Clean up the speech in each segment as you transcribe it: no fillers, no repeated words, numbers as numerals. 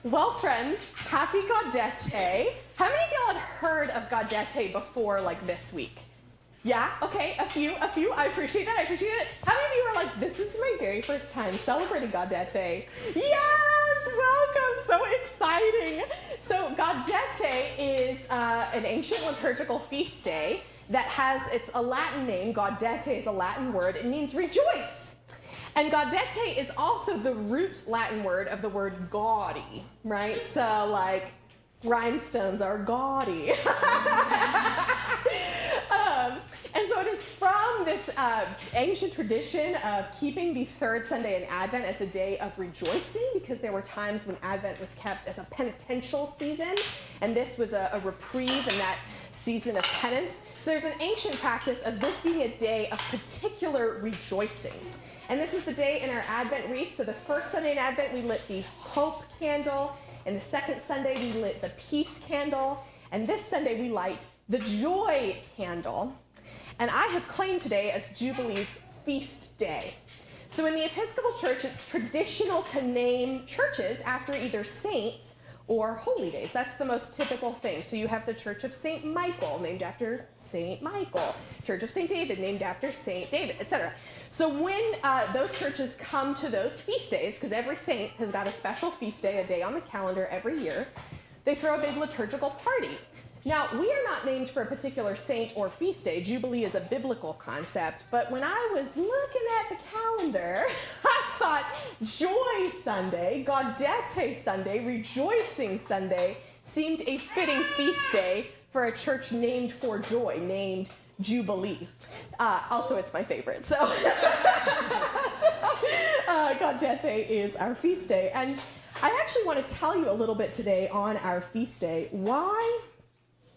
Well, friends, happy Gaudete. How many of y'all had heard of Gaudete before, like, this week? Yeah? Okay, a few. I appreciate that. How many of you are like, this is my very first time celebrating Gaudete? Yes! Welcome! So exciting! So Gaudete is an ancient liturgical feast day that has, it's a Latin name. Gaudete is a Latin word. It means rejoice. And gaudete is also the root Latin word of the word gaudy, right? So, like, rhinestones are gaudy. And so it is from this ancient tradition of keeping the third Sunday in Advent as a day of rejoicing, because there were times when Advent was kept as a penitential season, and this was a reprieve in that season of penance. So there's an ancient practice of this being a day of particular rejoicing. And this is the day in our Advent wreath. So the first Sunday in Advent, we lit the hope candle. And the second Sunday, we lit the peace candle. And this Sunday, we light the joy candle. And I have claimed today as Jubilee's feast day. So in the Episcopal Church, it's traditional to name churches after either saints or holy days. That's the most typical thing. So you have the Church of St. Michael, named after St. Michael. Church of St. David, named after St. David, etc. So when those churches come to those feast days, because every saint has got a special feast day, a day on the calendar every year, they throw a big liturgical party. Now, we are not named for a particular saint or feast day. Jubilee is a biblical concept. But when I was looking at the calendar, I thought Joy Sunday, Gaudete Sunday, Rejoicing Sunday seemed a fitting feast day for a church named for joy, named Jubilee. Also, it's my favorite. So, Gaudete is our feast day. And I actually want to tell you a little bit today on our feast day why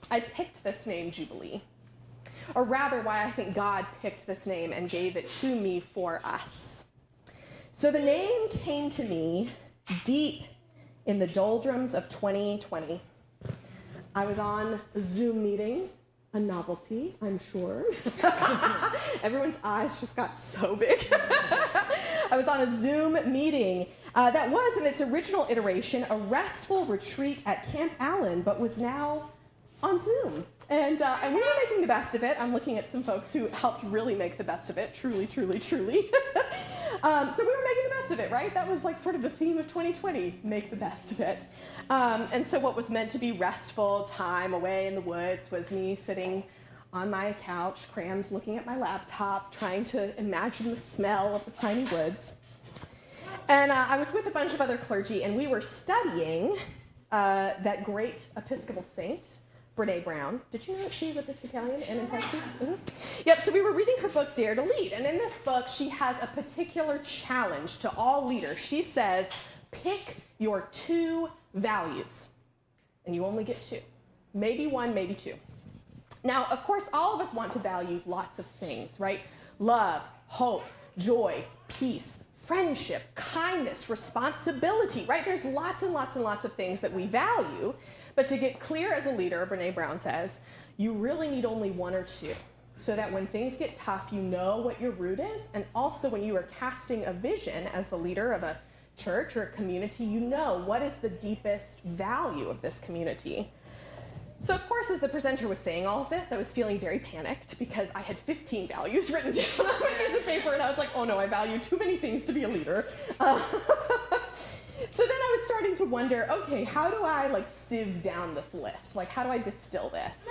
I picked this name Jubilee, or rather why I think God picked this name and gave it to me for us. So the name came to me deep in the doldrums of 2020. I was on a Zoom meeting, a novelty, I'm sure. Everyone's eyes just got so big. I was on a Zoom meeting that was, in its original iteration, a restful retreat at Camp Allen, but was now on Zoom. And we were making the best of it. I'm looking at some folks who helped really make the best of it. Truly. So we were making the best of it, right? That was like sort of the theme of 2020, make the best of it. And so what was meant to be restful time away in the woods was me sitting on my couch, crammed, looking at my laptop, trying to imagine the smell of the piney woods. And I was with a bunch of other clergy, and we were studying that great Episcopal saint, Brene Brown. Did you know that she's Episcopalian and in Texas? Mm-hmm. Yep, so we were reading her book, Dare to Lead. And in this book, she has a particular challenge to all leaders. She says, pick your 2 values. And you only get 2. Maybe 1, maybe 2. Now, of course, all of us want to value lots of things, right? Love, hope, joy, peace, friendship, kindness, responsibility, right? There's lots and lots and lots of things that we value. But to get clear as a leader, Brene Brown says, you really need only 1 or 2, so that when things get tough, you know what your root is, and also when you are casting a vision as the leader of a church or a community, you know what is the deepest value of this community. So of course, as the presenter was saying all of this, I was feeling very panicked because I had 15 values written down on a piece of paper, and I was like, oh no, I value too many things to be a leader. So then I was starting to wonder, okay, how do I sieve down this list? How do I distill this?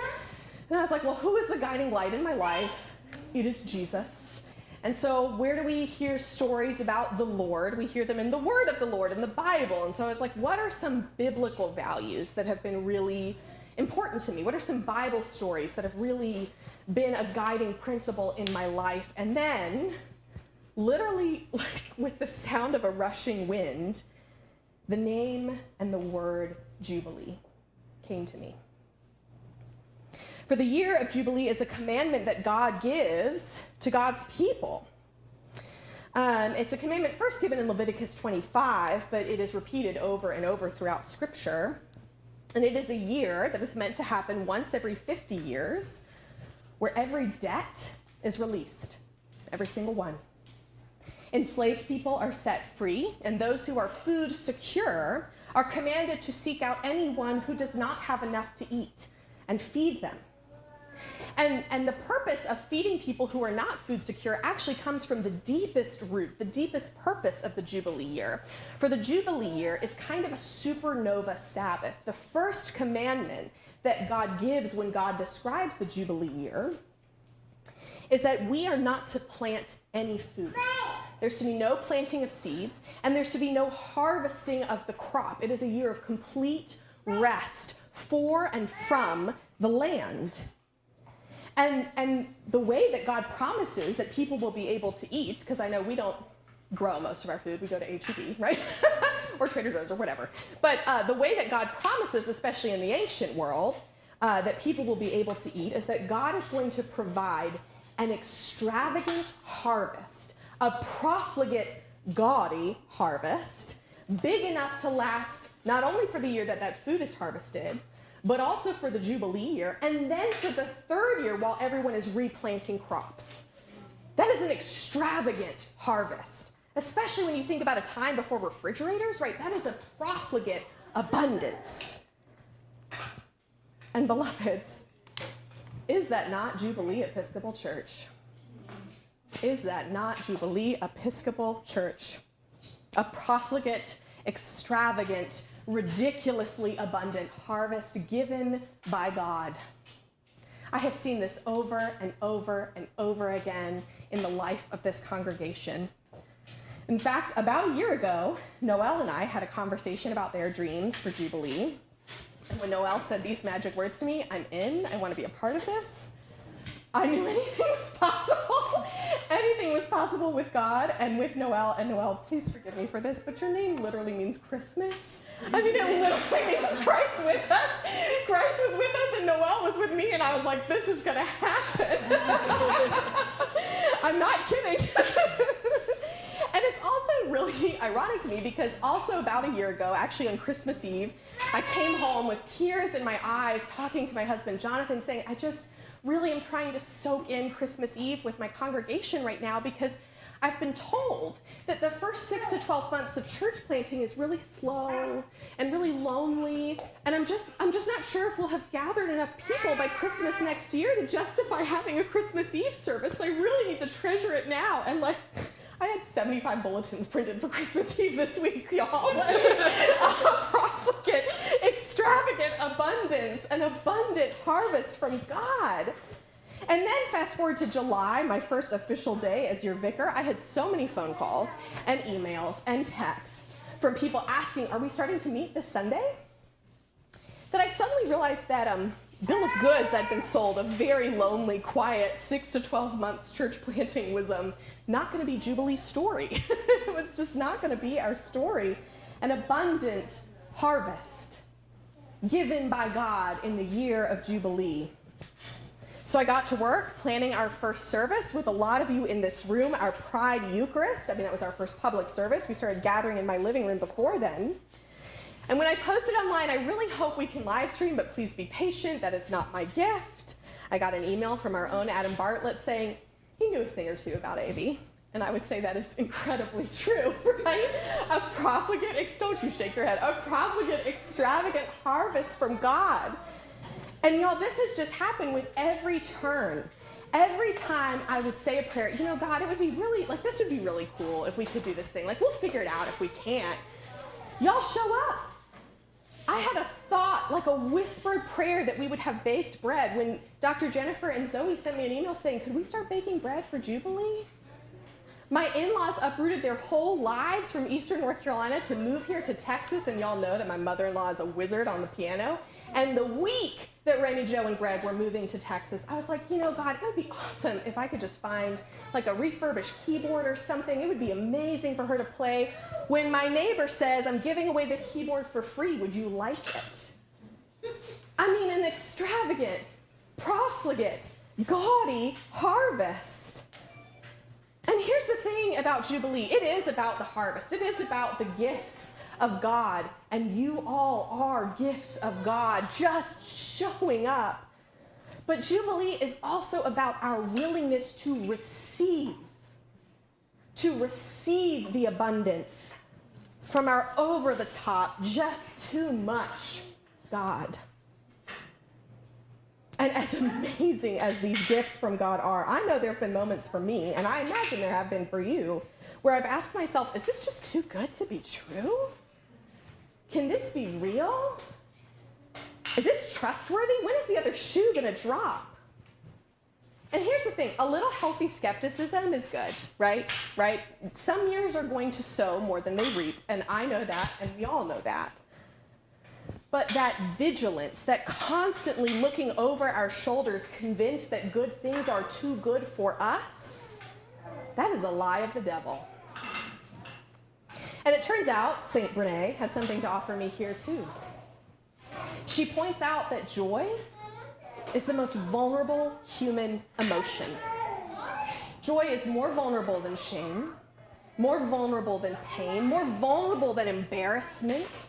And I was like, well, who is the guiding light in my life? It is Jesus. And so where do we hear stories about the Lord? We hear them in the Word of the Lord, in the Bible. And so I was like, what are some biblical values that have been really important to me? What are some Bible stories that have really been a guiding principle in my life? And then, literally, with the sound of a rushing wind, the name and the word Jubilee came to me. For the year of Jubilee is a commandment that God gives to God's people. It's a commandment first given in Leviticus 25, but it is repeated over and over throughout Scripture. And it is a year that is meant to happen once every 50 years, where every debt is released, every single one. Enslaved people are set free, and those who are food secure are commanded to seek out anyone who does not have enough to eat and feed them. And the purpose of feeding people who are not food secure actually comes from the deepest root, the deepest purpose of the Jubilee year. For the Jubilee year is kind of a supernova Sabbath. The first commandment that God gives when God describes the Jubilee year is that we are not to plant any food. There's to be no planting of seeds, and there's to be no harvesting of the crop. It is a year of complete rest for and from the land. And the way that God promises that people will be able to eat, because I know we don't grow most of our food, we go to H-E-B, right? Or Trader Joe's or whatever. But the way that God promises, especially in the ancient world, that people will be able to eat is that God is going to provide an extravagant harvest, a profligate, gaudy harvest, big enough to last not only for the year that that food is harvested, but also for the Jubilee year, and then for the third year while everyone is replanting crops. That is an extravagant harvest, especially when you think about a time before refrigerators, right? That is a profligate abundance. And beloveds, is that not Jubilee Episcopal Church? Is that not Jubilee Episcopal Church? A profligate, extravagant, ridiculously abundant harvest given by God. I have seen this over and over and over again in the life of this congregation. In fact, about a year ago, Noelle and I had a conversation about their dreams for Jubilee. And when Noelle said these magic words to me, I'm in, I want to be a part of this, I knew anything was possible. Anything was possible with God and with Noelle. And Noelle, please forgive me for this, but your name literally means Christmas. I mean, it literally means Christ with us. Christ was with us and Noelle was with me, and I was like, this is going to happen. I'm not kidding. And it's also really ironic to me because also about a year ago, actually on Christmas Eve, I came home with tears in my eyes talking to my husband, Jonathan, saying, I just really am trying to soak in Christmas Eve with my congregation right now because I've been told that the first 6 to 12 months of church planting is really slow and really lonely, and I'm just not sure if we'll have gathered enough people by Christmas next year to justify having a Christmas Eve service, so I really need to treasure it now. And like, I had 75 bulletins printed for Christmas Eve this week, y'all. A profligate, extravagant abundance, an abundant harvest from God. And then fast forward to July, my first official day as your vicar, I had so many phone calls and emails and texts from people asking, are we starting to meet this Sunday? That I suddenly realized that bill of goods I'd been sold, a very lonely, quiet 6 to 12 months church planting was not going to be Jubilee's story. It was just not going to be our story. An abundant harvest given by God in the year of Jubilee. So I got to work planning our first service with a lot of you in this room, our Pride Eucharist. I mean, that was our first public service. We started gathering in my living room before then. And when I posted online, I really hope we can live stream, but please be patient. That is not my gift. I got an email from our own Adam Bartlett saying he knew a thing or two about AV. And I would say that is incredibly true, right? A profligate, don't you shake your head, a profligate, extravagant harvest from God. And y'all, this has just happened with every turn. Every time I would say a prayer, you know, God, it would be really, like, this would be really cool if we could do this thing. Like, we'll figure it out if we can't. Y'all show up. I had a thought, like a whispered prayer, that we would have baked bread when Dr. Jennifer and Zoe sent me an email saying, could we start baking bread for Jubilee? My in-laws uprooted their whole lives from Eastern North Carolina to move here to Texas, and y'all know that my mother-in-law is a wizard on the piano. And the week that Remy, Joe, and Greg were moving to Texas, I was like, you know, God, it would be awesome if I could just find like a refurbished keyboard or something. It would be amazing for her to play. When my neighbor says, I'm giving away this keyboard for free, would you like it? I mean, an extravagant, profligate, gaudy harvest. And here's the thing about Jubilee. It is about the harvest. It is about the gifts of God, and you all are gifts of God just showing up. But Jubilee is also about our willingness to receive the abundance from our over-the-top, just too much God. And as amazing as these gifts from God are, I know there have been moments for me, and I imagine there have been for you, where I've asked myself, is this just too good to be true? Can this be real? Is this trustworthy? When is the other shoe going to drop? And here's the thing, a little healthy skepticism is good, right? Some years are going to sow more than they reap, and I know that, and we all know that. But that vigilance, that constantly looking over our shoulders, convinced that good things are too good for us, that is a lie of the devil. And it turns out St. Brene had something to offer me here too. She points out that joy is the most vulnerable human emotion. Joy is more vulnerable than shame, more vulnerable than pain, more vulnerable than embarrassment.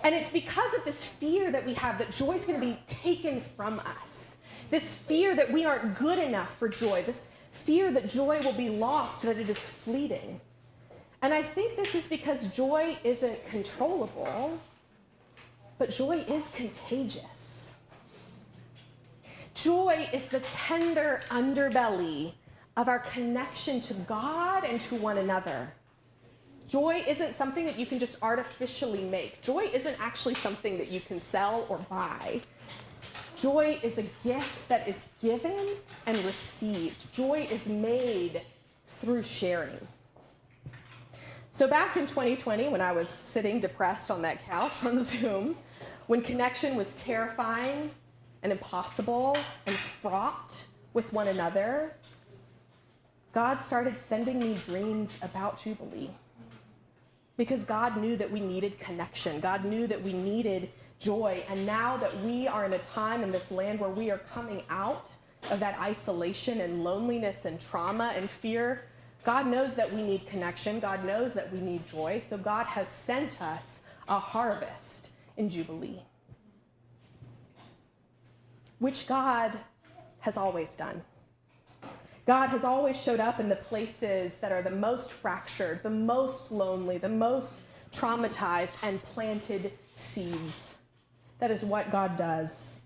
And it's because of this fear that we have that joy is going to be taken from us. This fear that we aren't good enough for joy. This fear that joy will be lost, that it is fleeting. And I think this is because joy isn't controllable, but joy is contagious. Joy is the tender underbelly of our connection to God and to one another. Joy isn't something that you can just artificially make. Joy isn't actually something that you can sell or buy. Joy is a gift that is given and received. Joy is made through sharing. So back in 2020, when I was sitting depressed on that couch on Zoom, when connection was terrifying and impossible and fraught with one another, God started sending me dreams about Jubilee. Because God knew that we needed connection. God knew that we needed joy. And now that we are in a time in this land where we are coming out of that isolation and loneliness and trauma and fear, God knows that we need connection. God knows that we need joy. So God has sent us a harvest in Jubilee, which God has always done. God has always showed up in the places that are the most fractured, the most lonely, the most traumatized, and planted seeds. That is what God does.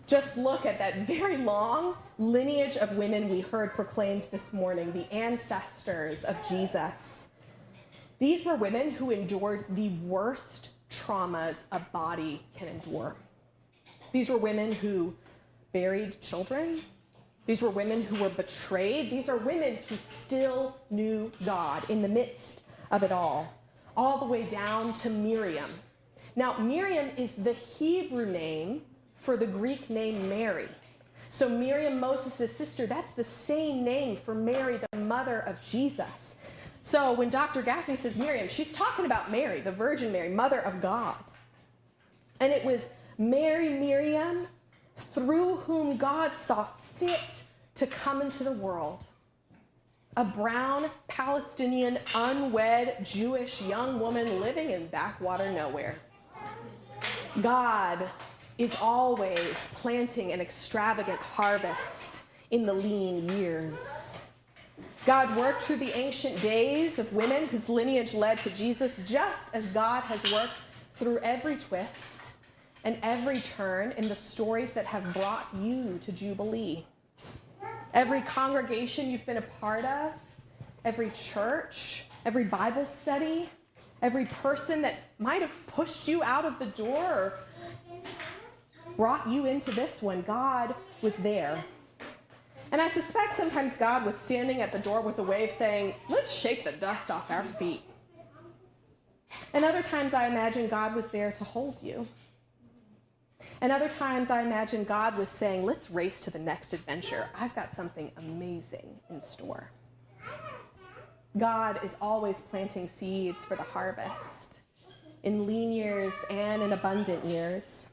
Just look at that very long lineage of women we heard proclaimed this morning, the ancestors of Jesus. These were women who endured the worst traumas a body can endure. These were women who buried children. These were women who were betrayed. These are women who still knew God in the midst of it all the way down to Miriam. Now, Miriam is the Hebrew name for the Greek name Mary. So Miriam, Moses' sister, that's the same name for Mary, the mother of Jesus. So when Dr. Gaffney says Miriam, she's talking about Mary, the Virgin Mary, mother of God. And it was Miriam, through whom God saw fit to come into the world. A brown, Palestinian, unwed, Jewish young woman living in backwater nowhere. God is always planting an extravagant harvest in the lean years. God worked through the ancient days of women whose lineage led to Jesus, just as God has worked through every twist and every turn in the stories that have brought you to Jubilee. Every congregation you've been a part of, every church, every Bible study, every person that might have pushed you out of the door or brought you into this one, God was there. And I suspect sometimes God was standing at the door with a wave saying, let's shake the dust off our feet. And other times I imagine God was there to hold you. And other times I imagine God was saying, let's race to the next adventure. I've got something amazing in store. God is always planting seeds for the harvest in lean years and in abundant years.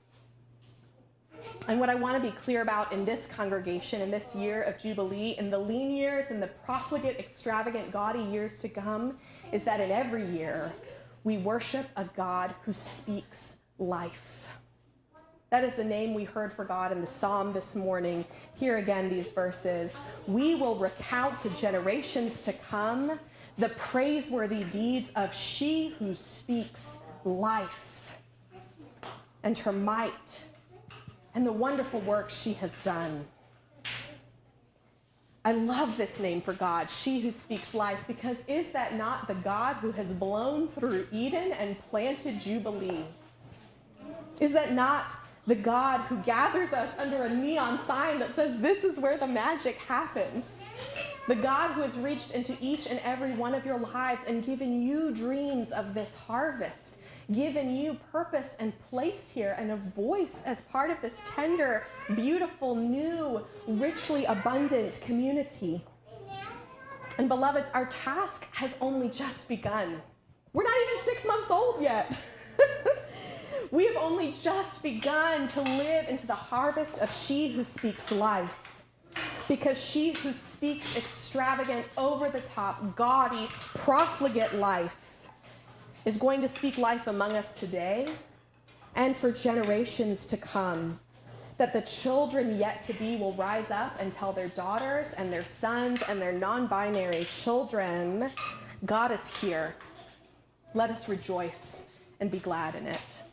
And what I want to be clear about in this congregation, in this year of Jubilee, in the lean years and the profligate, extravagant, gaudy years to come, is that in every year we worship a God who speaks life. That is the name we heard for God in the psalm this morning. Here again, these verses. We will recount to generations to come the praiseworthy deeds of she who speaks life and her might and the wonderful work she has done. I love this name for God, she who speaks life, because is that not the God who has blown through Eden and planted Jubilee? Is that not the God who gathers us under a neon sign that says this is where the magic happens? The God who has reached into each and every one of your lives and given you dreams of this harvest, given you purpose and place here and a voice as part of this tender, beautiful, new, richly abundant community. And beloveds, our task has only just begun. We're not even 6 months old yet. We have only just begun to live into the harvest of she who speaks life. Because she who speaks extravagant, over-the-top, gaudy, profligate life is going to speak life among us today and for generations to come. That the children yet to be will rise up and tell their daughters and their sons and their non-binary children, God is here. Let us rejoice and be glad in it.